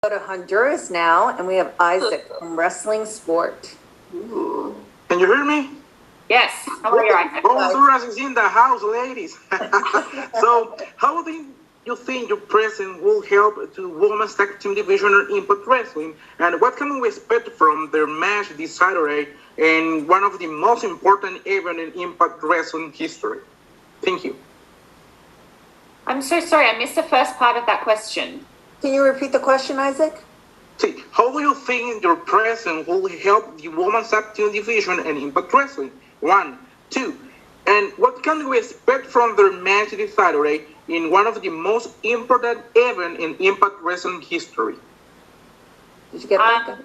Go to Honduras now, and we have Isaac from Wrestling Sport. Ooh. Can you hear me? Yes. How are you, Isaac? Honduras is in the house, ladies. So, how do you think your presence will help to women's tag team division in Impact Wrestling? And what can we expect from their match this Saturday in one of the most important events in Impact Wrestling history? Thank you. I'm so sorry. I missed the first part of that question. Can you repeat the question, Isaac? See, how do you think your presence will help the women's tag team division and Impact Wrestling? 1, 2. And what can we expect from their match this Saturday in one of the most important events in Impact Wrestling history? Did you get that?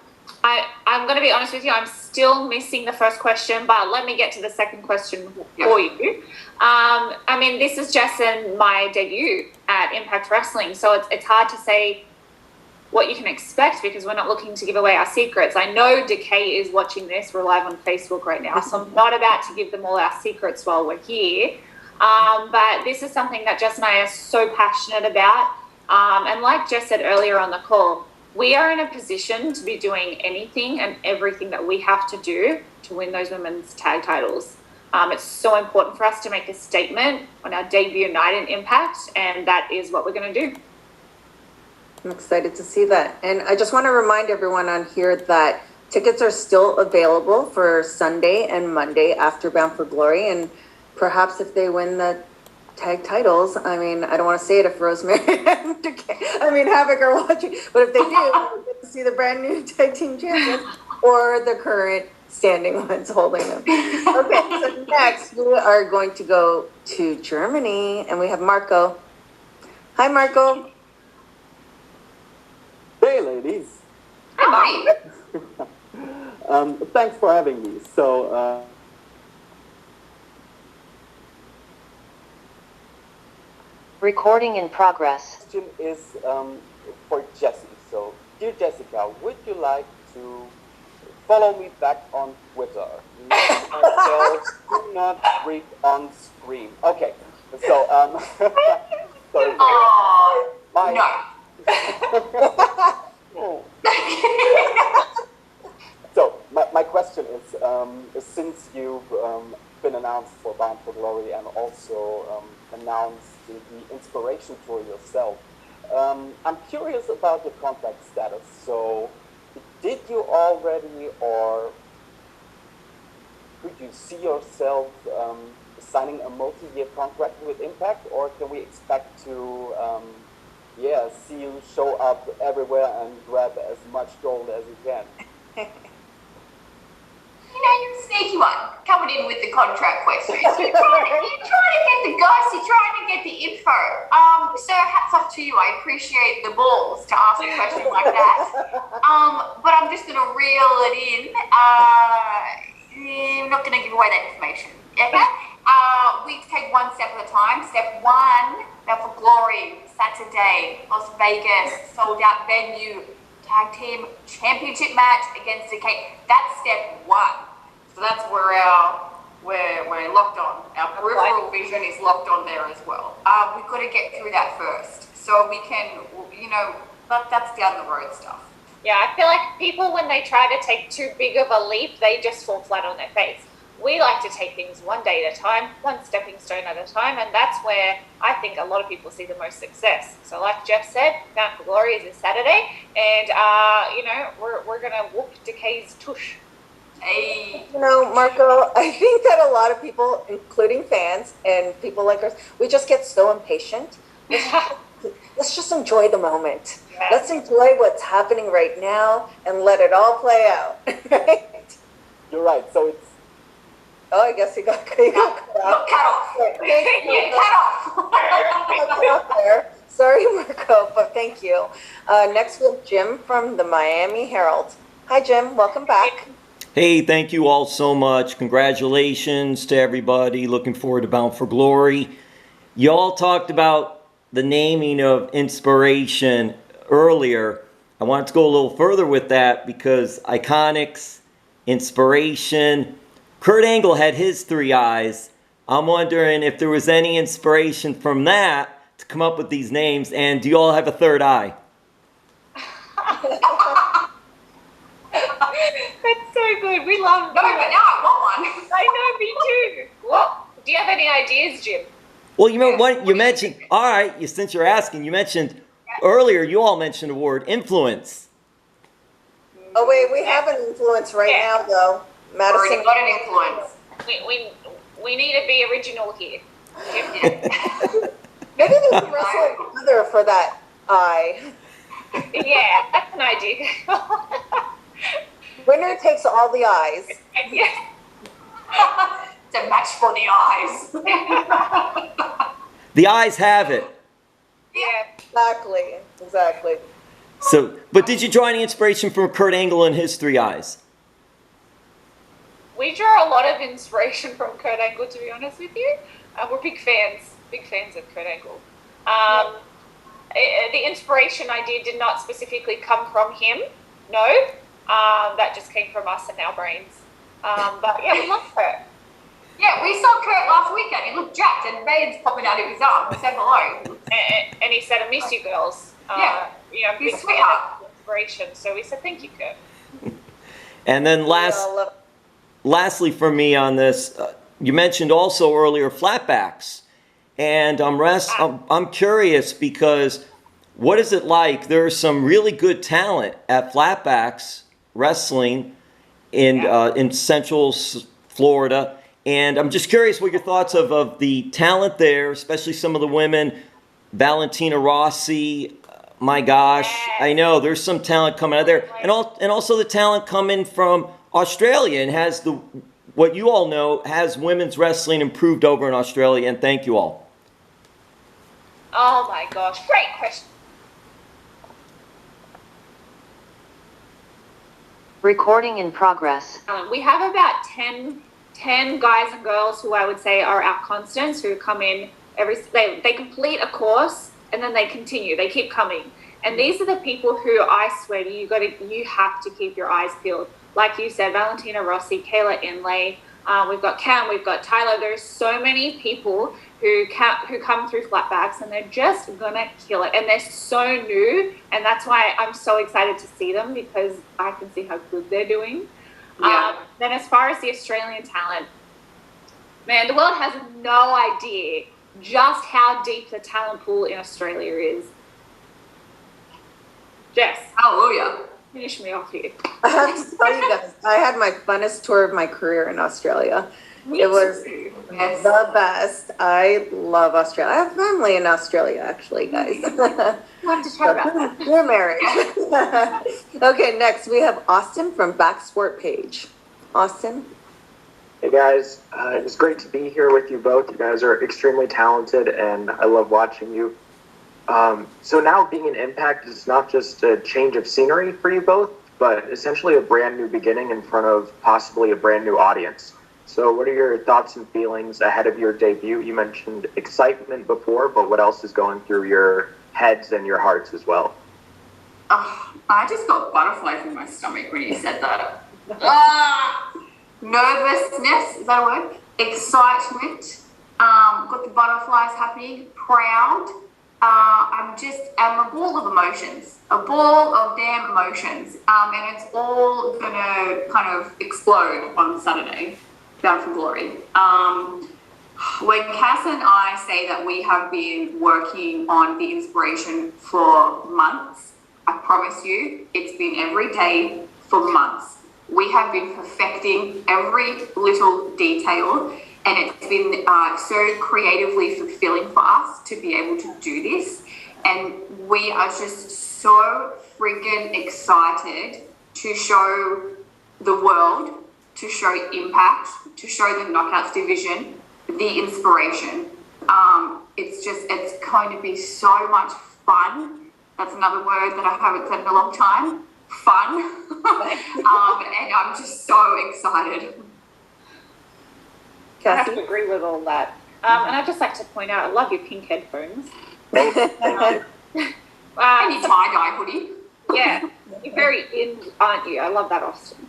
I'm going to be honest with you. I'm still missing the first question, but let me get to the second question for you. I mean, this is Jess and my debut at Impact Wrestling, so it's hard to say what you can expect because we're not looking to give away our secrets. I know Decay is watching this. We're live on Facebook right now, so I'm not about to give them all our secrets while we're here. But this is something that Jess and I are so passionate about. And like Jess said earlier on the call, we are in a position to be doing anything and everything that we have to do to win those women's tag titles. It's so important for us to make a statement on our debut night in Impact, and that is what we're going to do. I'm excited to see that. And I just want to remind everyone on here that tickets are still available for Sunday and Monday after Bound for Glory. And perhaps if they win the tag titles, I mean, I don't want to say it if Rosemary and Havok are watching, but if they do, we'll get to see the brand new tag team champions or the current standing ones holding them. Okay, so next we are going to go to Germany, and we have Marco. Hi, Marco. Hey, ladies. Hi. Thanks for having me. So, recording in progress. question is for Jessie. So, dear Jessica, would you like to follow me back on Twitter? Do not read on screen. Okay. So, sorry. No. So my question is, since you've been announced for Bound for Glory and also announced the Inspiration tour yourself, I'm curious about your contract status. So did you already, or could you see yourself signing a multi-year contract with Impact, or can we expect to see you show up everywhere and grab as much gold as you can? You know, you're a sneaky one, coming in with the contract questions. You're trying to get the goss, you're trying to get the info. So hats off to you. I appreciate the balls to ask a question like that. But I'm just going to reel it in. I'm not going to give away that information. Okay? We take one step at a time. Step one, Bound for Glory, Saturday, Las Vegas, sold out venue, tag team championship match against Decay. That's step one. So that's where we're locked on. Our peripheral vision is locked on there as well. We've got to get through that first, so we can, that's down the road stuff. Yeah, I feel like people, when they try to take too big of a leap, they just fall flat on their face. We like to take things one day at a time, one stepping stone at a time, and that's where I think a lot of people see the most success. So like Jeff said, Bound for Glory is this Saturday, and, we're going to whoop Decay's tush. Hey. You know, Marco, I think that a lot of people, including fans and people like us, we just get so impatient. Let's just enjoy the moment. Yeah. Let's enjoy what's happening right now and let it all play out. Right? You're right. So it's. Oh, I guess he got cut off. Cut off. Cut off there. Sorry, Marco, but thank you. Next, we have Jim from the Miami Herald. Hi, Jim. Welcome back. Hey, thank you all so much. Congratulations to everybody. Looking forward to Bound for Glory. Y'all talked about the naming of Inspiration earlier. I wanted to go a little further with that because IIconics, Inspiration, Kurt Angle had his 3 eyes. I'm wondering if there was any inspiration from that to come up with these names, and do you all have a third eye? That's so good. We love. No, but now I want one. I know, me too. What? Do you have any ideas, Jim? Well, you know what you mentioned. All right, since you're asking, you mentioned earlier. You all mentioned the word influence. Oh wait, we have an influence right now though. Madison Already got an influence. We need to be original here. Maybe we can wrestle together for that eye. Yeah, that's an idea. Winner takes all the eyes. Yeah. It's a match for the eyes. The eyes have it. Yeah. Exactly. So, but did you draw any inspiration from Kurt Angle and his three eyes? We draw a lot of inspiration from Kurt Angle, to be honest with you. We're big fans of Kurt Angle. The inspiration idea did not specifically come from him, no. That just came from us and our brains. But yeah, we love Kurt. Yeah, we saw Kurt last weekend. He looked jacked and veins popping out of his arm. He said hello. And he said, I miss you girls. Yeah, you know, he's big sweetheart. fan of inspiration. So we said, thank you, Kurt. And then lastly for me on this, you mentioned also earlier flatbacks. And I'm curious because what is it like? There's some really good talent at flatbacks wrestling in Central Florida. And I'm just curious what your thoughts of the talent there, especially some of the women, Valentina Rossi. My gosh, I know there's some talent coming out of there. And also the talent coming from Australia, and has what you all know, has women's wrestling improved over in Australia? And thank you all. Oh my gosh, great question. Recording in progress. We have about 10 guys and girls who I would say are our constants, who come in they complete a course and then they continue, they keep coming. And these are the people who I swear to you, you have to keep your eyes peeled. Like you said, Valentina Rossi, Kayla Inlay, we've got Cam, we've got Tyler. There's so many people who come through flatbacks and they're just gonna kill it. And they're so new, and that's why I'm so excited to see them, because I can see how good they're doing. Yeah. Then as far as the Australian talent, man, the world has no idea just how deep the talent pool in Australia is. Jess, Hallelujah. finish me off here. I have to tell you guys, I had my funnest tour of my career in Australia. It was the best. I love Australia. I have family in Australia, actually, guys. We'll have to chat about that. We're married. Okay, next we have Austin from Backsport Page. Austin? Hey guys, it's great to be here with you both. You guys are extremely talented and I love watching you. So now being in Impact is not just a change of scenery for you both, but essentially a brand new beginning in front of possibly a brand new audience. So what are your thoughts and feelings ahead of your debut? You mentioned excitement before, but what else is going through your heads and your hearts as well? I just got butterflies in my stomach when you said that. Nervousness, is that a word? Excitement. Got the butterflies happening. Proud. I'm a ball of emotions. A ball of damn emotions. And it's all gonna kind of explode on Saturday. Bound for Glory. When Cass and I say that we have been working on the inspiration for months, I promise you, it's been every day for months. We have been perfecting every little detail, and it's been so creatively fulfilling for us to be able to do this. And we are just so friggin' excited to show the world, to show Impact, to show the Knockouts division, the inspiration. It's going to be so much fun. That's another word that I haven't said in a long time. Fun. And I'm just so excited. I have to agree with all that. And I'd just like to point out, I love your pink headphones. And your tie-dye hoodie. Yeah, you're very in, aren't you? I love that, Austin.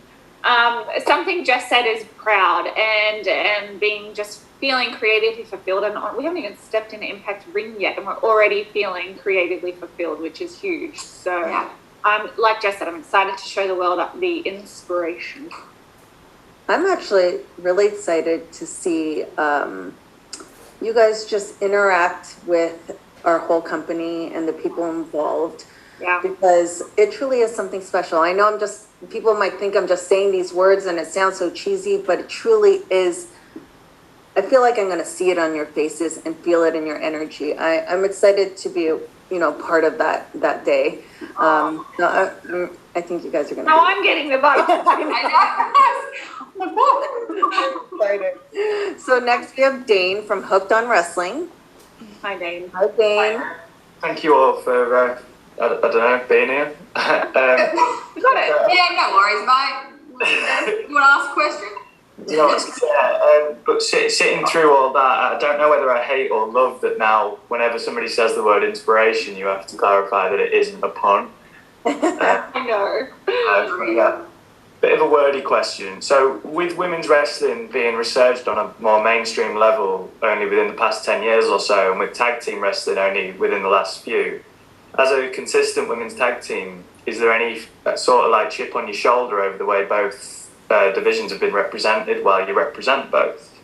Something Jess said is proud and being just feeling creatively fulfilled. And we haven't even stepped in the Impact ring yet, and we're already feeling creatively fulfilled, which is huge. So I'm like Jess said, I'm excited to show the world the inspiration. I'm actually really excited to see you guys just interact with our whole company and the people involved. Yeah. Because it truly is something special. I know people might think I'm just saying these words and it sounds so cheesy, but it truly is. I feel like I'm going to see it on your faces and feel it in your energy. I'm excited to be, part of that day. I think you guys are going to. Now I'm getting the butterflies. So next we have Dane from Hooked on Wrestling. Hi, Dane. Hi, Dane. Thank you all for, I don't know, being here. You got it. Yeah, no worries, mate. You want to ask a question? But sitting through all that, I don't know whether I hate or love that now whenever somebody says the word inspiration, you have to clarify that it isn't a pun. I know. Yeah. Bit of a wordy question. So with women's wrestling being researched on a more mainstream level only within the past 10 years or so, and with tag team wrestling only within the last few, as a consistent women's tag team, is there any sort of like chip on your shoulder over the way both divisions have been represented while you represent both?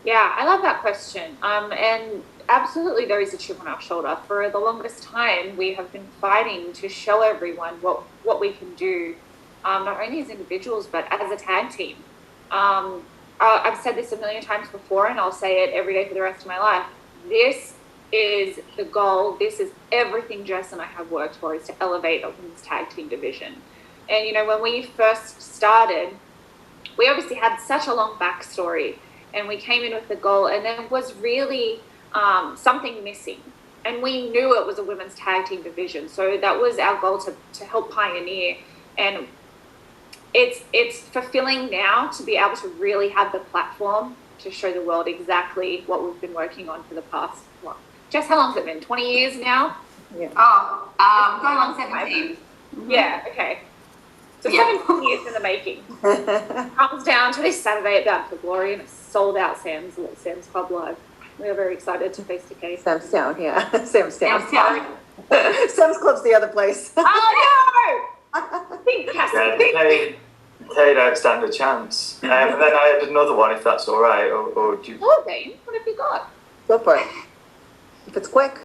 Yeah, I love that question. And absolutely there is a chip on our shoulder. For the longest time, we have been fighting to show everyone what we can do, not only as individuals, but as a tag team. I've said this a million times before, and I'll say it every day for the rest of my life. This is the goal. This is everything Jess and I have worked for, is to elevate a women's tag team division. And, when we first started, we obviously had such a long backstory, and we came in with the goal, and there was really something missing. And we knew it was a women's tag team division. So that was our goal, to help pioneer. And it's fulfilling now to be able to really have the platform to show the world exactly what we've been working on for the past, Jess, how long's it been? 20 years now? Yeah. Oh, going on 17. Yeah, okay. So 17 years in the making. Comes down to this Saturday at Bound for Glory, and it's sold out Sam's Club Live. We are very excited to face Decay. Sam's Town, yeah. Sam's Town. Sam's Town. Sam's Club's the other place. Oh no! Think, Cassie, Decay don't stand a chance. And then I had another one, if that's all right. Or do you... Oh, Dane, what have you got? Go for it. If it's quick.